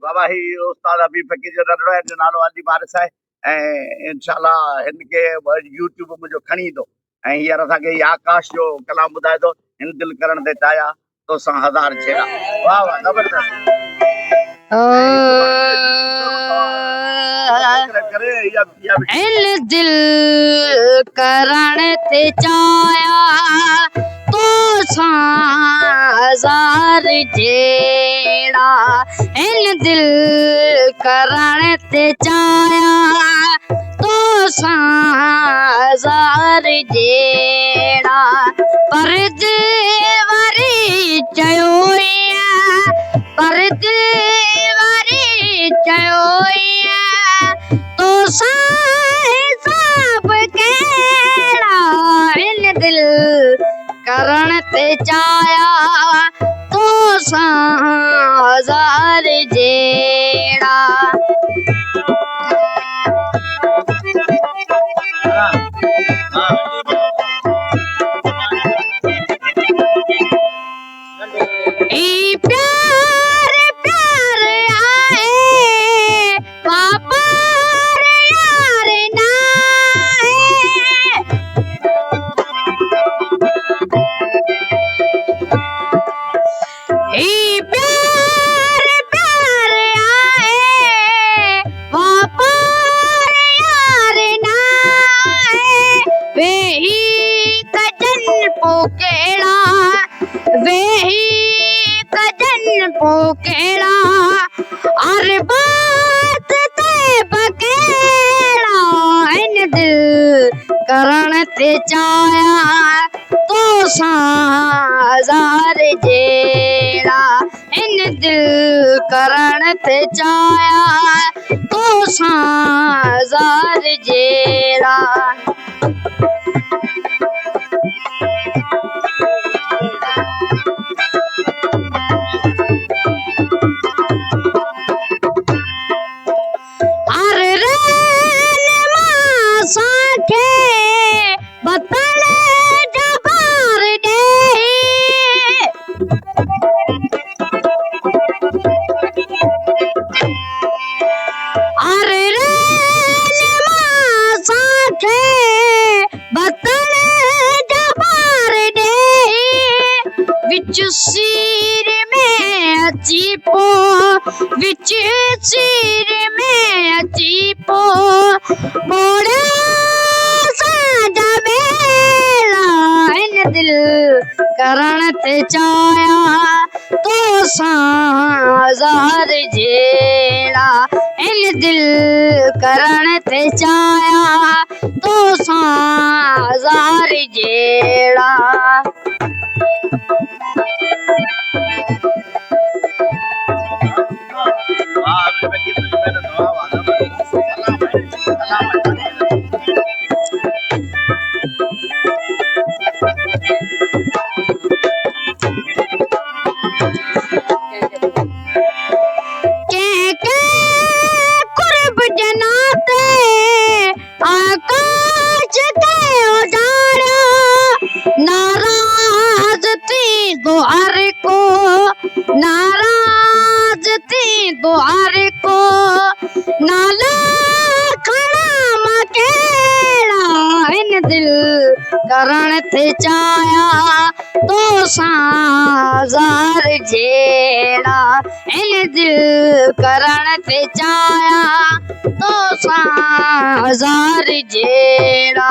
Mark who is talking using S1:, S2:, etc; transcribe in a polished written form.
S1: बाबा ही उस्ताद हबीब फकीर जो नंढड़ो आहे जो नालो अली वारिस आहे ऐं इंशाल्लाह हिनखे यूट्यूब मुंहिंजो खणी ईंदो ऐं हींअर असांखे ही आकाश जो कलाम ॿुधाए थो हिन दिलि करण ते चाहिया तोसां हज़ार छेड़ा। वाह वाह ज़बरदस्त।
S2: इन दिल करण ते चाहिया तोसां हज़ार छेड़ा। इन दिल करण ते चाहिया तोसां हज़ार छेड़ा। पर दिल वरी चयो पर दिल वरी चयो तोसां हिसाब कहिड़ा। इन दिल करण ते चाहिया तोसां हज़ार छेड़ा। प्यार प्यार आए वापार यार ना प्यार प्यार आए वापार यार ना वे ही कजन पोकेड़ा वे ही कजन पोकेड़ा। और बात ते बकेड़ा। इन दिल करण ते चाहिया तोसां हज़ार छेड़ा। इन दिल करण ते चाहिया तोसां हज़ार छेड़ा। बतल जबार दे अरे बतल जबार दे विच सिर में अची पो विच सिर में अची पो मोड़ा दिल करण ते चाहिया तोसां हज़ार छेड़ा। इन दिल करण ते चाहिया तोसां हज़ार छेड़ा। आकाश के उजाड़ा नाराज थी दुआर को नाराज थी दुआर को नाला खड़ा मकेड़ा। इन दिल करण ते चाहिया तोसां हज़ार छेड़ा। इन दिल करण ते चाहिया तोसां हज़ार छेड़ा।